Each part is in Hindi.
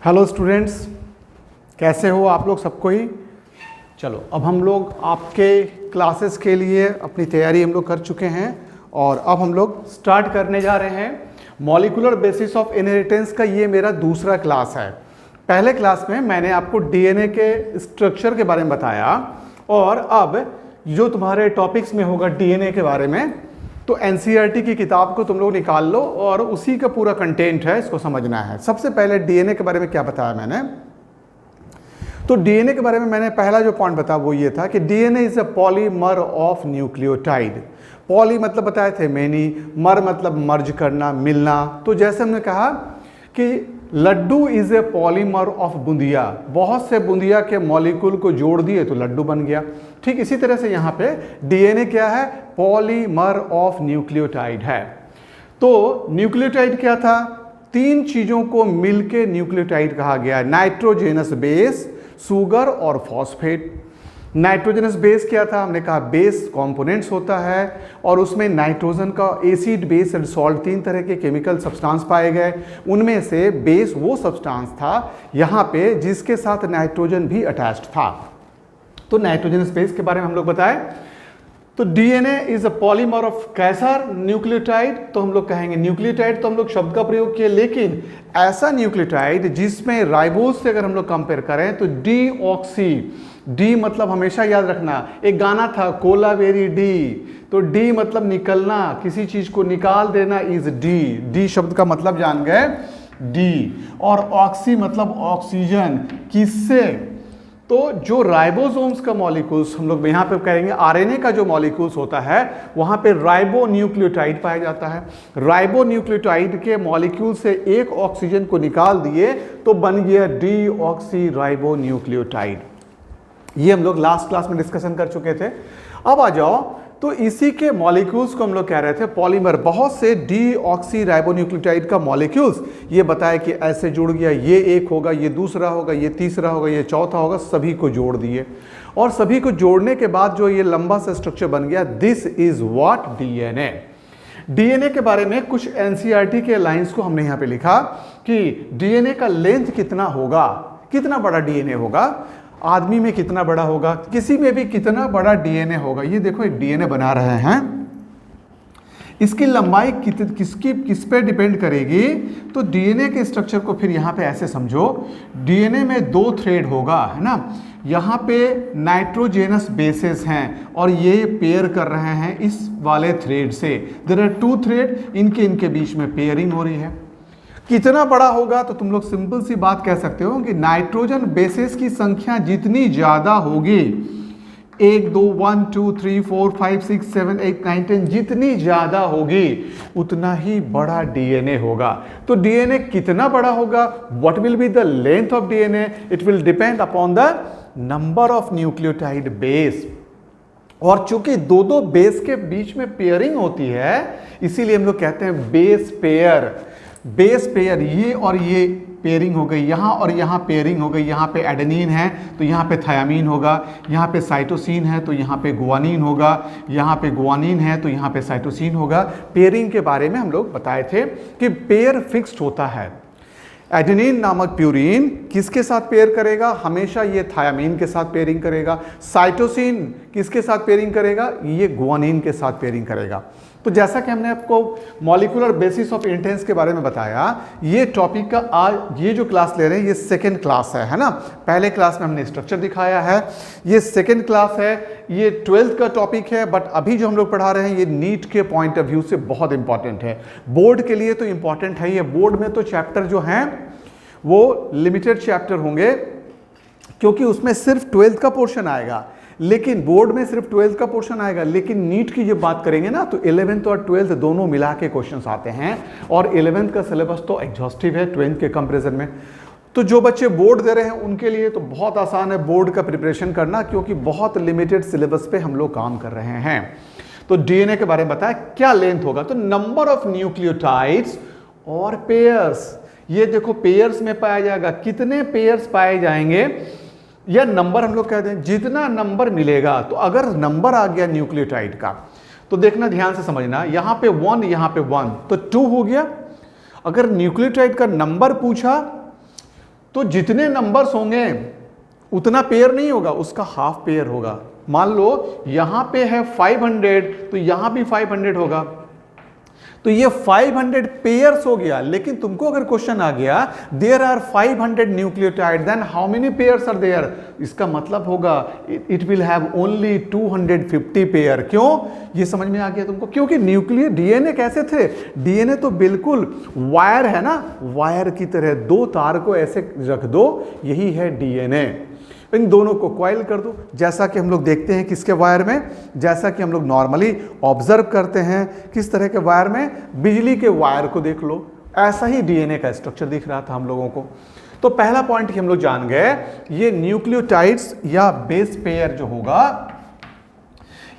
हेलो स्टूडेंट्स, कैसे हो आप लोग सबको ही। चलो अब हम लोग आपके क्लासेस के लिए अपनी तैयारी हम लोग कर चुके हैं और अब हम लोग स्टार्ट करने जा रहे हैं मॉलिक्यूलर बेसिस ऑफ इनहेरिटेंस का। ये मेरा दूसरा क्लास है। पहले क्लास में मैंने आपको डीएनए के स्ट्रक्चर के बारे में बताया और अब जो तुम्हारे टॉपिक्स में होगा डीएनए के बारे में, तो एनसीईआरटी की किताब को तुम लोग निकाल लो और उसी का पूरा कंटेंट है, इसको समझना है। सबसे पहले डीएनए के बारे में क्या बताया मैंने, तो डीएनए के बारे में मैंने पहला जो पॉइंट बताया वो ये था कि DNA is a polymer of nucleotide. Poly मतलब बताए थे मेनी, मर मतलब मर्ज करना, मिलना। तो जैसे हमने कहा कि laddu is a polymer of boondiya, बहुत से बूंदिया के मॉलिक्यूल को जोड़ दिए तो लड्डू बन गया। ठीक इसी तरह से यहाँ पे डीएनए क्या है, पॉलीमर ऑफ न्यूक्लियोटाइड है। तो न्यूक्लियोटाइड क्या था, तीन चीजों को मिलके न्यूक्लियोटाइड कहा गया, नाइट्रोजेनस बेस, शुगर और फॉस्फेट। नाइट्रोजनस बेस क्या था, हमने कहा बेस कंपोनेंट्स होता है और उसमें नाइट्रोजन का एसिड, बेस एंड सॉल्ट, तीन तरह के केमिकल सब्सटेंस पाए गए। उनमें से बेस वो सब्सटेंस था यहाँ पे जिसके साथ नाइट्रोजन भी अटैच्ड था। तो नाइट्रोजनस बेस के बारे में हम लोग बताए। तो DNA is a polymer of कैसा न्यूक्लियोटाइड, तो हम लोग कहेंगे न्यूक्लियोटाइड, तो हम लोग शब्द का प्रयोग किए, लेकिन ऐसा न्यूक्लियोटाइड जिसमें राइबोज से अगर हम लोग कंपेयर करें तो डीऑक्सी, डी मतलब हमेशा याद रखना, एक गाना था कोलावेरी डी, तो डी मतलब निकलना, किसी चीज को निकाल देना इज डी। डी शब्द का मतलब जान गए डी। और ऑक्सी मतलब ऑक्सीजन, किससे, तो जो राइबोसोम्स का मॉलिक्यूल्स हम लोग यहाँ पे कहेंगे आरएनए का जो मॉलिक्यूल्स होता है वहाँ पे राइबो न्यूक्लियोटाइड पाया जाता है। राइबो न्यूक्लियोटाइड के मॉलिक्यूल से एक ऑक्सीजन को निकाल दिए तो बन गया डीऑक्सी राइबो न्यूक्लियोटाइड। ये हम लोग लास्ट क्लास में डिस्कशन कर चुके थे। अब आ जाओ, तो इसी के मॉलिक्यूल्स को हम लोग कह रहे थे पॉलीमर, बहुत से डीऑक्सी राइबोन्यूक्लियोटाइड का मॉलिक्यूल्स, ये बताया कि ऐसे जुड़ गया, ये एक होगा, ये दूसरा होगा, ये तीसरा होगा, ये चौथा होगा, सभी को जोड़ दिए और सभी को जोड़ने के बाद जो ये लंबा सा स्ट्रक्चर बन गया, this is what DNA. DNA के बारे में कुछ एनसीईआरटी के लाइंस को हमने यहाँ पे लिखा कि डीएनए का लेंथ कितना होगा, कितना बड़ा डीएनए होगा, आदमी में कितना बड़ा होगा, किसी में भी कितना बड़ा डीएनए होगा। ये देखो एक डीएनए बना रहे हैं, इसकी लंबाई किस पे डिपेंड करेगी, तो डीएनए के स्ट्रक्चर को फिर यहाँ पे ऐसे समझो, डीएनए में दो थ्रेड होगा, है ना, यहाँ पे नाइट्रोजेनस बेसेस हैं और ये पेयर कर रहे हैं इस वाले थ्रेड से, देयर आर टू थ्रेड, इनके बीच में पेयरिंग हो रही है। कितना बड़ा होगा, तो तुम लोग सिंपल सी बात कह सकते हो कि नाइट्रोजन बेसेस की संख्या जितनी ज्यादा होगी, 1 2 1 2 3 4 5 6 7 8 9 10, जितनी ज्यादा होगी उतना ही बड़ा डीएनए होगा। तो डीएनए कितना बड़ा होगा, what will be the length of DNA, it will depend upon the number of nucleotide base. और चूंकि दो दो बेस के बीच में पेयरिंग होती है, इसीलिए हम लोग कहते हैं बेस पेयर। बेस पेयर, ये और ये पेयरिंग हो गई, यहाँ और यहाँ पेयरिंग हो गई, यहाँ पे एडेनिन है तो यहाँ पे थायामीन होगा, यहाँ पे साइटोसिन है तो यहाँ पे गुआनिन होगा, यहाँ पे गुआनिन है तो यहाँ पे साइटोसिन होगा। पेयरिंग के बारे में हम लोग बताए थे कि पेयर फिक्स्ड होता है। एडेनिन नामक प्यूरिन किसके साथ पेयर करेगा, हमेशा ये थायामीन के साथ पेयरिंग करेगा। साइटोसिन किसके साथ पेयरिंग करेगा, ये गुआनिन के साथ पेयरिंग करेगा। तो जैसा कि हमने आपको मॉलिक्यूलर बेसिस ऑफ इनहेरिटेंस के बारे में बताया, ये टॉपिक का आज ये जो क्लास ले रहे हैं ये सेकेंड क्लास है ना। पहले क्लास में हमने स्ट्रक्चर दिखाया है, ये सेकेंड क्लास है, ये 12th का टॉपिक है, बट अभी जो हम लोग पढ़ा रहे हैं ये नीट के पॉइंट ऑफ व्यू से बहुत इंपॉर्टेंट है। बोर्ड के लिए तो इंपॉर्टेंट है, ये बोर्ड में तो चैप्टर जो हैं वो लिमिटेड चैप्टर होंगे क्योंकि उसमें सिर्फ 12th का पोर्शन आएगा, लेकिन बोर्ड में सिर्फ 12th का पोर्शन आएगा। लेकिन नीट की जब बात करेंगे ना तो 11th और 12th दोनों मिला के क्वेश्चंस आते हैं और 11th का सिलेबस तो एग्जॉस्टिव है 12th के कंपैरिजन में। तो जो बच्चे बोर्ड दे रहे हैं उनके लिए तो बहुत आसान है बोर्ड का प्रिपरेशन करना, क्योंकि बहुत लिमिटेड सिलेबस पे हम लोग काम कर रहे हैं। तो डीएनए के बारे में बताया क्या लेंथ होगा, तो नंबर ऑफ न्यूक्लियोटाइड्स और पेयर्स, ये देखो पेयर्स में पाया जाएगा, कितने पेयर्स पाए जाएंगे या नंबर हम लोग कहते हैं, जितना नंबर मिलेगा। तो अगर नंबर आ गया न्यूक्लियोटाइड का तो देखना ध्यान से समझना, यहां पे 1 यहां पे 1 तो 2 हो गया। अगर न्यूक्लियोटाइड का नंबर पूछा तो जितने नंबर्स होंगे उतना पेयर नहीं होगा, उसका हाफ पेयर होगा। मान लो यहां पे है 500 तो यहां भी 500 होगा, तो ये 500 पेयर्स हो गया। लेकिन तुमको अगर क्वेश्चन आ गया there are 500 nucleotide then how many pairs are there, इसका मतलब होगा it will have only 250 pair. क्यों? ये समझ में आ गया तुमको? क्योंकि न्यूक्लियर डीएनए कैसे थे, डीएनए तो बिल्कुल वायर है ना, वायर की तरह दो तार को ऐसे रख दो, यही है डीएनए। इन दोनों को कॉइल कर दो, जैसा कि हम लोग देखते हैं किसके वायर में, जैसा कि हम लोग नॉर्मली ऑब्जर्व करते हैं किस तरह के वायर में, बिजली के वायर को देख लो, ऐसा ही डीएनए का स्ट्रक्चर दिख रहा था हम लोगों को। तो पहला पॉइंट कि हम लोग जान गए, ये न्यूक्लियोटाइड्स या बेस पेयर जो होगा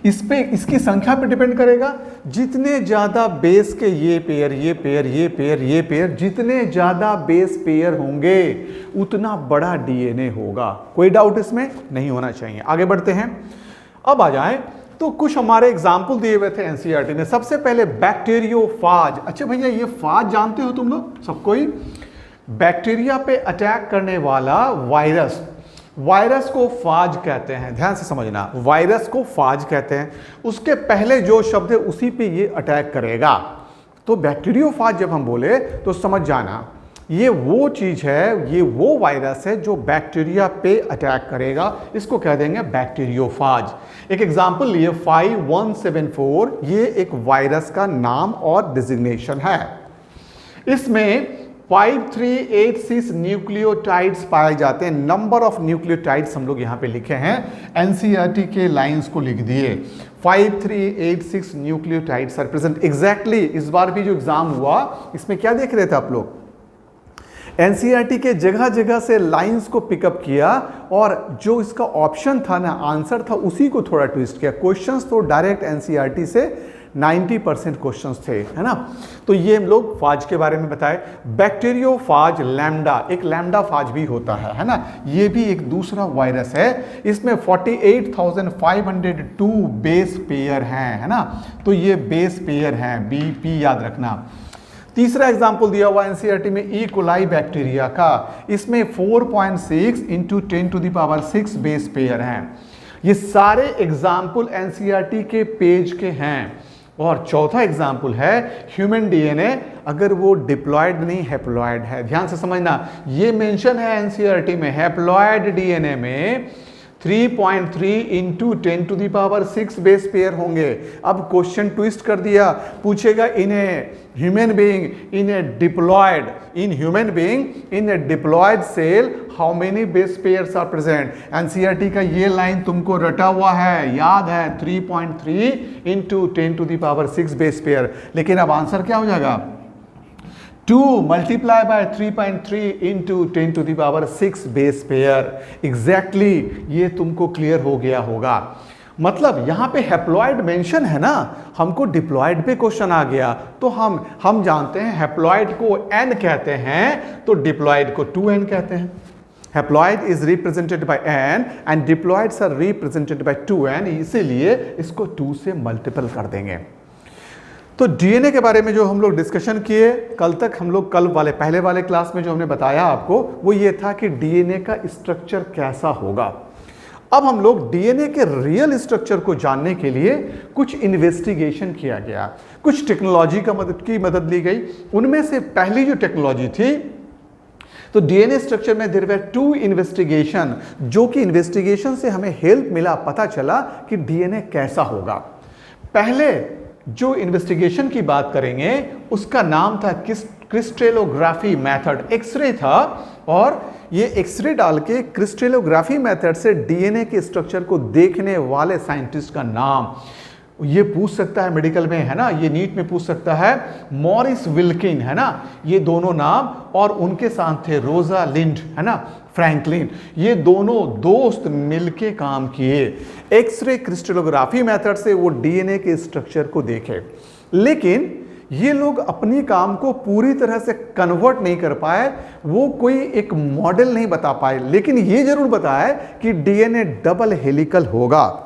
इस पे, इसकी संख्या पे डिपेंड करेगा। जितने ज्यादा बेस के ये पेयर ये पेयर ये पेयर ये पेयर, जितने ज्यादा बेस पेयर होंगे उतना बड़ा डीएनए होगा। कोई डाउट इसमें नहीं होना चाहिए। आगे बढ़ते हैं। अब आ जाएं तो कुछ हमारे एग्जाम्पल दिए हुए थे एनसीईआरटी में। सबसे पहले बैक्टीरियोफाज। अच्छा भैया ये फाज जानते हो तुम लोग सबको ही, बैक्टीरिया पे अटैक करने वाला वायरस, वायरस को फाज कहते हैं। ध्यान से समझना, वायरस को फाज कहते हैं। उसके पहले जो शब्द है उसी पे ये अटैक करेगा। तो बैक्टीरियोफाज जब हम बोले तो समझ जाना ये वो चीज है, ये वो वायरस है जो बैक्टीरिया पे अटैक करेगा, इसको कह देंगे बैक्टीरियोफाज। एक एग्जांपल लिए 5174, ये एक वायरस का नाम और डिजिग्नेशन है। इसमें 5386 न्यूक्लियोटाइड्स पाए जाते हैं। नंबर ऑफ न्यूक्लियोटाइड्स हम लोग यहां पे लिखे हैं, एनसीईआरटी के लाइंस को लिख दिए। 5386 न्यूक्लियोटाइड्स आर प्रेजेंट एग्जैक्टली। इस बार भी जो एग्जाम हुआ इसमें क्या देख रहे थे आप लोग, एनसीईआरटी के जगह जगह से लाइंस को पिकअप किया और जो इसका ऑप्शन था ना, आंसर था, उसी को थोड़ा ट्विस्ट किया। क्वेश्चंस तो डायरेक्ट एनसीईआरटी से 90% क्वेश्चंस थे, है ना। तो ये हम लोग फाज के बारे में बताए। बैक्टीरियोफाज लैम्डा, एक लैम्डा फाज भी होता है ना, ये भी एक दूसरा वायरस है। इसमें 48,502 बेस पेयर हैं, है ना। तो ये बेस पेयर हैं, बीपी याद रखना। तीसरा एग्जाम्पल दिया हुआ एनसीईआरटी में ई कोलाई बैक्टीरिया का, इसमें 4.6 × 10⁶ बेस पेयर हैं। ये सारे एग्जाम्पल एनसीईआरटी के पेज के हैं। और चौथा एग्जाम्पल है ह्यूमन डीएनए, अगर वो डिप्लॉयड नहीं हैप्लॉयड है। ध्यान से समझना, ये मेंशन है एनसीईआरटी में, हैप्लॉयड डीएनए में 3.3 × 10⁶ बेस पेयर होंगे। अब क्वेश्चन ट्विस्ट कर दिया, पूछेगा in a human being in a diploid, in human being in a diploid cell how many base pairs are present. NCERT का ये लाइन तुमको रटा हुआ है, याद है, 3.3 × 10⁶ बेस पेयर। लेकिन अब आंसर क्या हो जाएगा, 2 × 3.3 × 10⁶ बेस पेयर। एग्जैक्टली ये तुमको क्लियर हो गया होगा। मतलब यहां पे हैप्लॉयड मेंशन है ना, हमको डिप्लॉयड पे क्वेश्चन आ गया तो हम जानते हैं हैप्लॉयड को n कहते हैं तो डिप्लॉयड को 2n कहते हैं। Haploid is represented by n and diploids are represented by 2n, इसीलिए इसको 2 से मल्टीपल कर देंगे। तो डीएनए के बारे में जो हम लोग डिस्कशन किए कल तक, हम लोग कल वाले पहले वाले क्लास में जो हमने बताया आपको वो ये था कि डीएनए का स्ट्रक्चर कैसा होगा। अब हम लोग डीएनए के रियल स्ट्रक्चर को जानने के लिए कुछ इन्वेस्टिगेशन किया गया, कुछ टेक्नोलॉजी की मदद ली गई। उनमें से पहली जो टेक्नोलॉजी थी, तो डीएनए स्ट्रक्चर में देयर वर 2 इन्वेस्टिगेशन, जो कि इन्वेस्टिगेशन से हमें हेल्प मिला, पता चला कि डीएनए कैसा होगा। पहले जो इन्वेस्टिगेशन की बात करेंगे उसका नाम था क्रिस्टलोग्राफी मेथड। एक्सरे था और ये एक्सरे डाल के क्रिस्टलोग्राफी मेथड से डीएनए के स्ट्रक्चर को देखने वाले साइंटिस्ट का नाम, ये पूछ सकता है मेडिकल में, है ना, ये नीट में पूछ सकता है, मॉरिस विल्किन, है ना, ये दोनों नाम। और उनके साथ थे रोजा लिंड, है ना, फ्रैंकलिन, ये दोनों दोस्त मिलके काम किए। एक्सरे क्रिस्टलोग्राफी मेथड से वो डीएनए के स्ट्रक्चर को देखे, लेकिन ये लोग अपनी काम को पूरी तरह से कन्वर्ट नहीं कर पाए, वो कोई एक मॉडल नहीं बता पाए, लेकिन ये जरूर बताया कि डीएनए डबल हेलिकल होगा।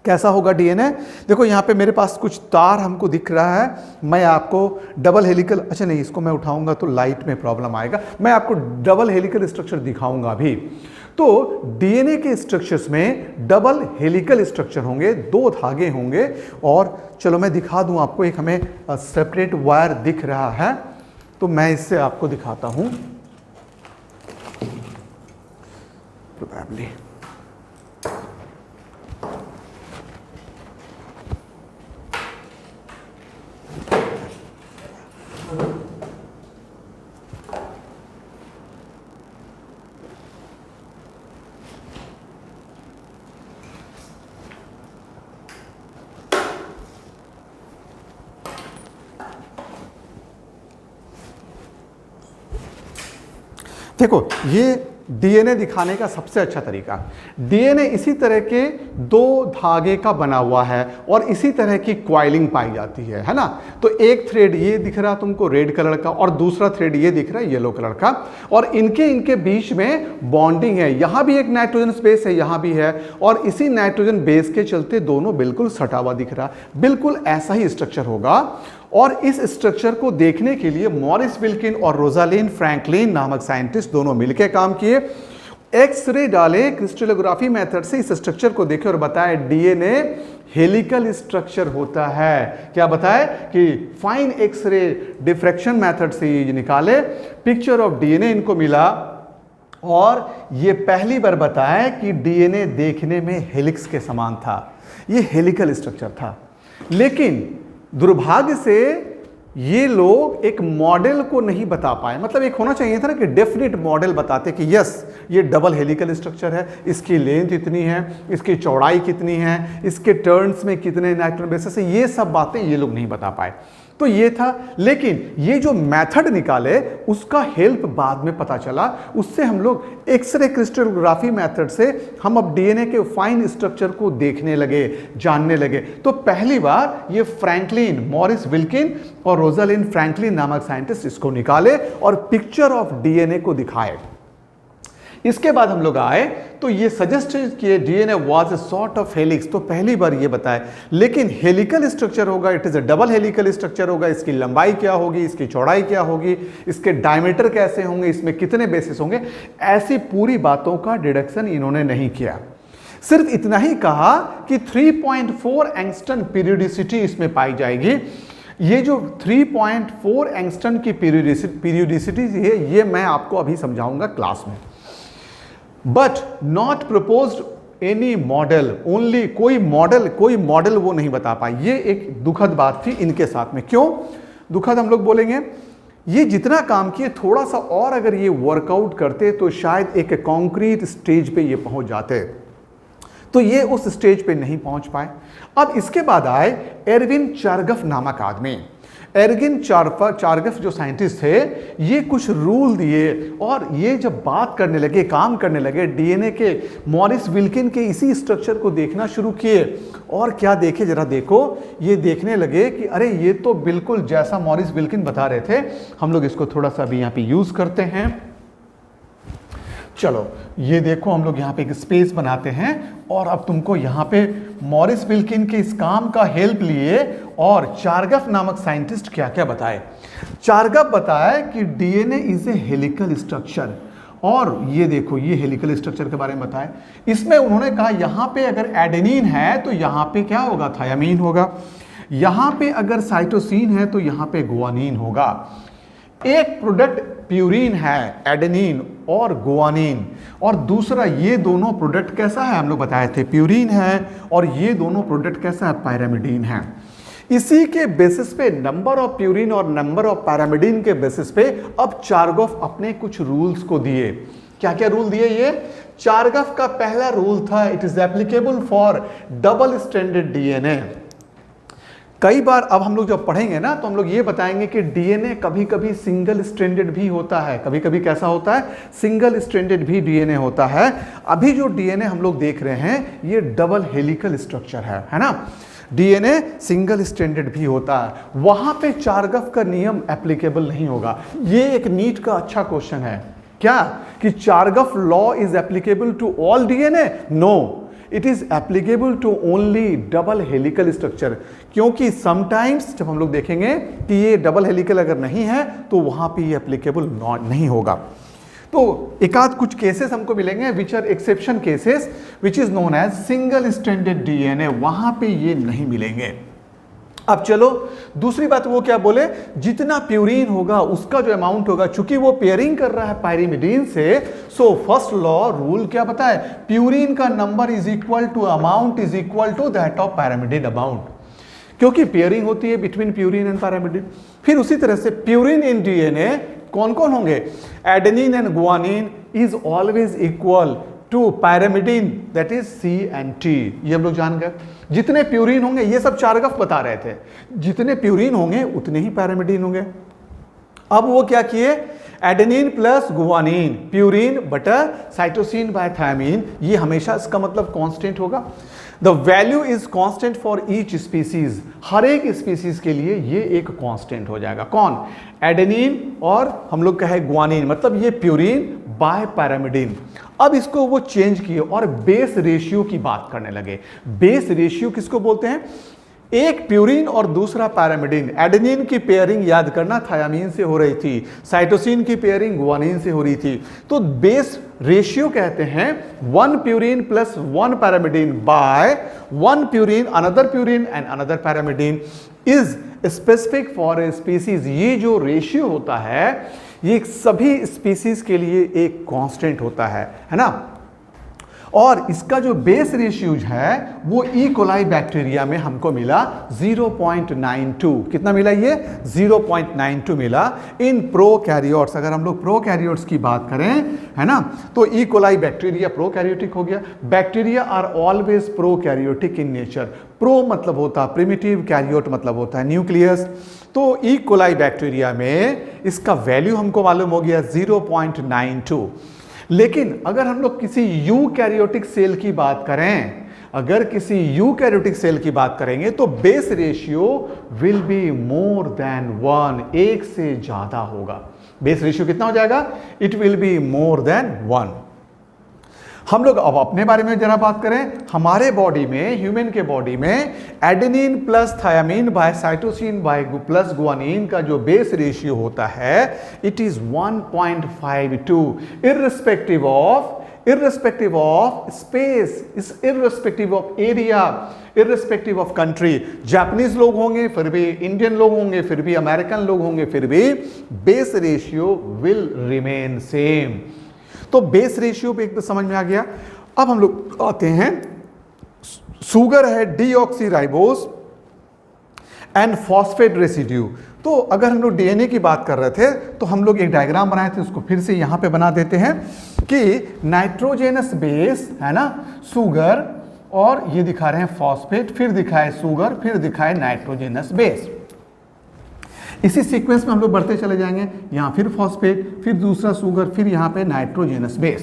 कैसा होगा डीएनए? देखो यहाँ पे मेरे पास कुछ तार हमको दिख रहा है, मैं आपको डबल हेलिकल, अच्छा नहीं इसको मैं उठाऊंगा तो लाइट में प्रॉब्लम आएगा, मैं आपको डबल हेलिकल स्ट्रक्चर दिखाऊंगा अभी। तो डीएनए के स्ट्रक्चर्स में डबल हेलिकल स्ट्रक्चर होंगे, 2 धागे होंगे। और चलो मैं दिखा दूं आपको, एक हमें सेपरेट वायर दिख रहा है तो मैं इससे आपको दिखाता हूं। प्रोबेबली देखो ये डीएनए दिखाने का सबसे अच्छा तरीका, डीएनए इसी तरह के 2 धागे का बना हुआ है और इसी तरह की क्वाइलिंग पाई जाती है ना। तो एक थ्रेड ये दिख रहा तुमको रेड कलर का और दूसरा थ्रेड ये दिख रहा है येलो कलर का, और इनके बीच में बॉन्डिंग है। यहां भी एक नाइट्रोजन स्पेस है, यहां भी है, और इसी नाइट्रोजन बेस के चलते दोनों बिल्कुल सटा हुआ दिख रहा। बिल्कुल ऐसा ही स्ट्रक्चर होगा। और इस स्ट्रक्चर को देखने के लिए मॉरिस विल्किन और रोजालिन फ्रैंकलिन नामक साइंटिस्ट दोनों मिलकर काम किए। एक्सरे डाले, क्रिस्टलोग्राफी मेथड से इस स्ट्रक्चर को देखे और बताए डीएनए हेलिकल स्ट्रक्चर होता है। क्या बताए कि फाइन एक्सरे डिफ्रैक्शन मेथड से ये निकाले, पिक्चर ऑफ डीएनए इनको मिला और ये पहली बार बताया कि डीएनए देखने में हेलिक्स के समान था। ये हेलिकल स्ट्रक्चर था। लेकिन दुर्भाग्य से ये लोग एक मॉडल को नहीं बता पाए। मतलब एक होना चाहिए था ना कि डेफिनेट मॉडल बताते कि यस ये डबल हेलिकल स्ट्रक्चर है, इसकी लेंथ इतनी है, इसकी चौड़ाई कितनी है, इसके टर्न्स में कितने नाइट्रोजन बेसेस है, ये सब बातें ये लोग नहीं बता पाए। तो ये था। लेकिन ये जो मेथड निकाले उसका हेल्प बाद में पता चला। उससे हम लोग एक्सरे क्रिस्टलोग्राफी मेथड से हम अब डीएनए के फाइन स्ट्रक्चर को देखने लगे, जानने लगे। तो पहली बार ये फ्रैंकलिन, मॉरिस विल्किन और रोजालिन फ्रैंकलिन नामक साइंटिस्ट इसको निकाले और पिक्चर ऑफ डीएनए को दिखाए। इसके बाद हम लोग आए तो ये सजेस्ट किए DNA was a sort of helix. तो पहली बार ये बताए, लेकिन हेलिकल स्ट्रक्चर होगा, it is a double helical structure होगा। इसकी लंबाई क्या होगी, इसकी चौड़ाई क्या होगी, इसके डायमीटर कैसे होंगे, इसमें कितने बेसिस होंगे, ऐसी पूरी बातों का डिडक्शन इन्होंने नहीं किया। सिर्फ इतना ही कहा कि 3.4 एंगस्ट्रॉन पीरियोडिसिटी इसमें पाई जाएगी। ये जो 3.4 एंगस्ट्रॉन की पीरियोडिसिटी है ये मैं आपको अभी समझाऊंगा क्लास में। But not proposed any model, only कोई मॉडल वो नहीं बता पाई। ये एक दुखद बात थी इनके साथ में। क्यों दुखद हम लोग बोलेंगे, ये जितना काम किए थोड़ा सा और अगर ये वर्कआउट करते तो शायद एक कॉन्क्रीट स्टेज पे ये पहुंच जाते, तो ये उस स्टेज पे नहीं पहुंच पाए। अब इसके बाद आए एरविन चार्गफ नामक आदमी। एरविन चार्गफ जो साइंटिस्ट थे, ये कुछ रूल दिए और ये जब बात करने लगे, काम करने लगे, डीएनए के मॉरिस विल्किन के इसी स्ट्रक्चर को देखना शुरू किए। और क्या देखे जरा देखो, ये देखने लगे कि अरे ये तो बिल्कुल जैसा मॉरिस विल्किन बता रहे थे। हम लोग इसको थोड़ा सा अभी यहाँ पे यूज करते हैं। चलो ये देखो, हम लोग यहाँ पे एक स्पेस बनाते हैं और अब तुमको यहाँ पे मॉरिस विल्किन के इस काम का हेल्प लिए और चार्गफ नामक साइंटिस्ट क्या क्या बताए। चार्गफ बताया कि DNA is a helical structure, और ये देखो ये हेलिकल स्ट्रक्चर के बारे में बताया। इसमें उन्होंने कहा यहाँ पे अगर एडेनिन है तो यहाँ पे क्या होगा, थायामीन होगा। यहाँ पे अगर साइटोसिन है तो यहाँ पे गुआनिन होगा। एक प्रोडक्ट प्यूरिन है, एडेनिन और गुआनिन, और दूसरा ये दोनों प्रोडक्ट कैसा है, हम लोग बताए थे प्यूरिन है, और ये दोनों प्रोडक्ट कैसा है, पैरामिडीन है। इसी के बेसिस पे, नंबर ऑफ प्यूरिन और नंबर ऑफ पैरामिडीन के बेसिस पे अब चार्गफ अपने कुछ रूल्स को दिए। क्या क्या रूल दिए ये? चार्गफ का पहला रूल था, it is applicable for double stranded DNA. कई बार अब हम लोग जब पढ़ेंगे ना तो हम लोग ये बताएंगे कि डीएनए कभी कभी सिंगल स्ट्रैंडेड भी होता है, कभी कभी कैसा होता है, सिंगल स्ट्रैंडेड भी डीएनए होता है। अभी जो डीएनए हम लोग देख रहे हैं ये डबल हेलिकल स्ट्रक्चर है ना। डीएनए सिंगल स्ट्रैंडेड भी होता है, वहां पे चार्गफ का नियम एप्लीकेबल नहीं होगा। ये एक नीट का अच्छा क्वेश्चन है क्या, कि Chargaff law is applicable to all DNA? No, it is applicable to only double helical structure, क्योंकि समटाइम्स जब हम लोग देखेंगे कि ये डबल हेलिकल अगर नहीं है तो वहां पे ये एप्लीकेबल नहीं होगा। तो एक आध कुछ केसेस हमको मिलेंगे which are exception cases which is known as single stranded DNA, वहां पे ये नहीं मिलेंगे। अब चलो दूसरी बात, वो क्या बोले, जितना प्यूरिन होगा उसका जो अमाउंट होगा, चूंकि वो पेयरिंग कर रहा है पायरिमिडीन से, सो फर्स्ट लॉ रूल क्या बताए, प्यूरिन का नंबर is equal to amount is equal to that of pyrimidine amount, क्योंकि पेयरिंग होती है बिटवीन प्यूरिन एंड पायरिमिडीन। फिर उसी तरह से प्यूरिन इन डीएनए कौन कौन होंगे, adenine and guanine is always equal to pyrimidine, that is C and T। ये हम लोग जान गए, जितने प्यूरिन होंगे, ये सब चारगफ बता रहे थे, जितने प्यूरिन होंगे उतने ही पायरिमिडीन होंगे। अब वो क्या किए, adenine plus guanine, purine butter cytosine by thymine, ये हमेशा इसका मतलब कांस्टेंट होगा। The value is constant for each species, हर एक स्पीसीज के लिए ये एक कांस्टेंट हो जाएगा। कौन, एडेनिन और हम लोग कहे गुआनिन, मतलब ये प्यूरिन बाय पायरिमिडीन। अब इसको वो चेंज किए और बेस रेशियो की बात करने लगे। बेस रेशियो किसको बोलते हैं, एक प्यूरिन और दूसरा पायरिमिडीन। एडेनिन की पेयरिंग याद करना थायामीन से हो रही थी, साइटोसिन की पेयरिंग गुआनिन से हो रही थी, तो बेस रेशियो कहते हैं 1 purine plus 1 pyrimidine by 1 purine another purine and another pyrimidine is specific for a species. ये जो रेशियो होता है ये सभी स्पीसीज के लिए एक कांस्टेंट होता है ना। और इसका जो बेस रेशियोज है वो ई कोलाई बैक्टीरिया में हमको मिला 0.92। कितना मिला ये, 0.92 मिला। इन प्रोकैरियोट्स, अगर हम लोग प्रोकैरियोट्स की बात करें है ना, तो ई कोलाई बैक्टीरिया प्रोकैरियोटिक हो गया। Bacteria are always prokaryotic in nature. Pro मतलब होता है प्रिमिटिव, कैरियोट मतलब होता है न्यूक्लियस। तो ई कोलाई बैक्टीरिया में इसका वैल्यू हमको मालूम हो गया 0.92। लेकिन अगर हम लोग किसी यूकैरियोटिक सेल की बात करें, अगर किसी यूकैरियोटिक सेल की बात करेंगे तो base ratio will be more than 1, एक से ज्यादा होगा। बेस रेशियो कितना हो जाएगा, it will be more than 1। हम लोग अब अपने बारे में जरा बात करें, हमारे बॉडी में, ह्यूमन के बॉडी में adenine plus thymine by cytosine by plus guanine का जो बेस रेशियो होता है it is 1.52 irrespective of space, irrespective of area, irrespective of country. Japanese लोग होंगे फिर भी, इंडियन लोग होंगे फिर भी, अमेरिकन लोग होंगे फिर भी, base ratio will remain same. तो बेस रेशियो पे एक तो समझ में आ गया। अब हम लोग आते हैं, शुगर है डीऑक्सीराइबोस एंड फॉस्फेट रेसिड्यू। तो अगर हम लोग डीएनए की बात कर रहे थे तो हम लोग एक डायग्राम बनाए थे, उसको फिर से यहां पे बना देते हैं कि नाइट्रोजेनस बेस है ना, शुगर, और ये दिखा रहे हैं फॉस्फेट, फिर दिखाए शुगर, फिर दिखाए नाइट्रोजेनस बेस। इसी सीक्वेंस में हम लोग बढ़ते चले जाएंगे, यहाँ फिर फॉस्फेट, फिर दूसरा शुगर, फिर यहाँ पे नाइट्रोजेनस बेस।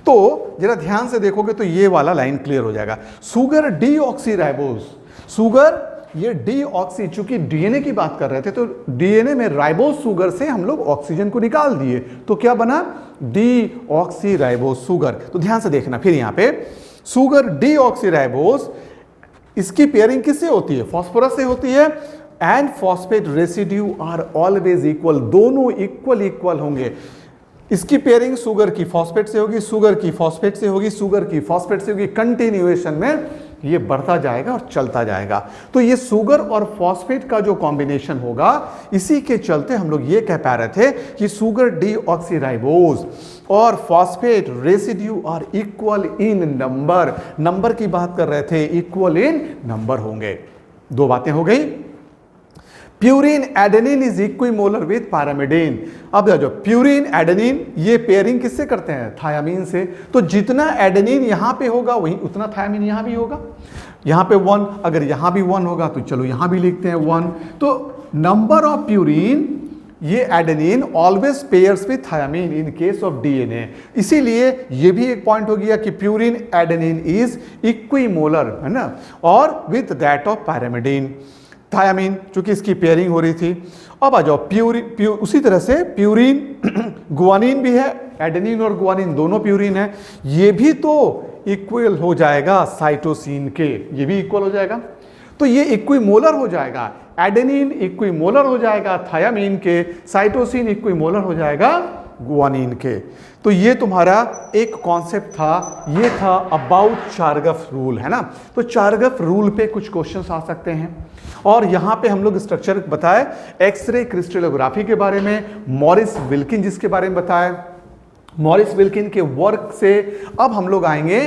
तो जरा ध्यान से देखोगे तो ये वाला लाइन क्लियर हो जाएगा। शुगर डीऑक्सीराइबोस, शुगर ये डीऑक्सी, चूंकि डीएनए की बात कर रहे थे तो डीएनए में राइबोस शुगर से हम लोग ऑक्सीजन को निकाल दिए, तो क्या बना, डीऑक्सीराइबोस शुगर। तो ध्यान से देखना, फिर यहाँ पे शुगर डीऑक्सीराइबोस, इसकी पेयरिंग किससे होती है, फास्फोरस से होती है। And phosphate residue are always equal, दोनों इक्वल होंगे। इसकी पेयरिंग शुगर की फॉस्फेट से होगी, शुगर की फॉस्फेट से होगी, शुगर की फॉस्फेट से होगी, कंटिन्यूएशन में ये बढ़ता जाएगा और चलता जाएगा। तो ये शुगर और फॉस्फेट का जो कॉम्बिनेशन होगा, इसी के चलते हम लोग ये कह पा रहे थे कि शुगर डीऑक्सीराइबोस और phosphate residue are equal in number. Number की बात कर रहे थे, इक्वल इन नंबर होंगे। दो बातें हो गई। Purine adenine is equimolar with pyrimidine. अब देखो, प्यूरिन एडेनिन ये पेयरिंग किससे करते हैं, थायामीन से। तो जितना एडेनिन यहां पे होगा वही उतना थायामीन यहां भी होगा। यहां पे 1, अगर यहां भी 1 होगा तो चलो यहां भी लिखते हैं 1। तो नंबर ऑफ प्यूरिन, ये adenine always pairs with thymine in case of DNA. इसीलिए ये भी एक पॉइंट हो गया कि प्यूरिन एडेनिन इज इक्विमोलर, है ना, और with that of pyrimidine. Thiamine चूंकि इसकी पेयरिंग हो रही थी। अब आ जाओ उसी तरह से प्यूरिन गुआनिन भी है, एडेनिन और गुआनिन दोनों प्यूरिन है, ये भी तो इक्वल हो जाएगा साइटोसिन के, ये भी इक्वल हो जाएगा। तो ये इक्विमोलर हो जाएगा, एडेनिन इक्विमोलर हो जाएगा थायामीन के, साइटोसिन इक्विमोलर हो जाएगा गुआनिन के। तो ये तुम्हारा एक कॉन्सेप्ट था, ये था अबाउट चारगफ रूल, है ना। तो चारगफ रूल पे कुछ क्वेश्चंस आ सकते हैं। और यहाँ पे हम लोग स्ट्रक्चर बताए, एक्सरे क्रिस्टलोग्राफी के बारे में, मॉरिस विल्किन जिसके बारे में बताया, मॉरिस विल्किन के वर्क से अब हम लोग आएंगे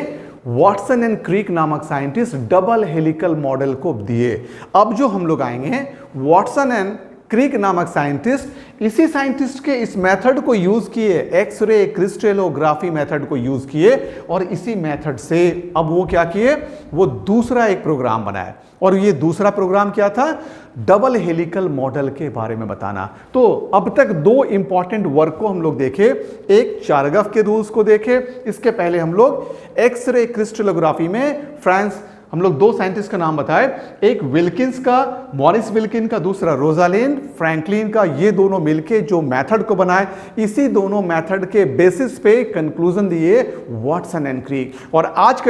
वॉटसन एंड क्रिक नामक साइंटिस्ट डबल हेलिकल मॉडल को दिए। अब जो हम लोग आएंगे वॉटसन एंड क्रिक नामक साइंटिस्ट, इसी साइंटिस्ट के इस मेथड को यूज किए, एक्सरे क्रिस्टलोग्राफी मेथड को यूज किए, और इसी मेथड से अब वो क्या किए, वो दूसरा एक प्रोग्राम बनाया। और ये दूसरा प्रोग्राम क्या था, डबल हेलिकल मॉडल के बारे में बताना। तो अब तक दो इंपॉर्टेंट वर्क को हम लोग देखे, एक चारगफ के रूल्स को देखे, इसके पहले हम लोग एक्सरे क्रिस्टलोग्राफी में फ्रांस हम लोग दो साइंटिस्ट का नाम बताए, एक विल्किंस का, मॉरिस विल्किन का, दूसरा रोजालिंड फ्रैंकलिन का। ये दोनों मिलके जो मेथड को बनाए, इसी दोनों मेथड के बेसिस पे कंक्लूजन दिए वॉटसन एंड क्रिक। और आज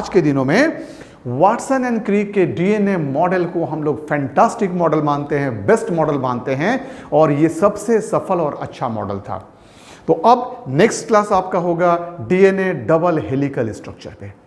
के दिनों में वॉटसन एंड क्रिक के डीएनए मॉडल को हम लोग फैंटास्टिक मॉडल मानते हैं, बेस्ट मॉडल मानते हैं, और ये सबसे सफल और अच्छा मॉडल था। तो अब नेक्स्ट क्लास आपका होगा डीएनए डबल हेलिकल स्ट्रक्चर पे।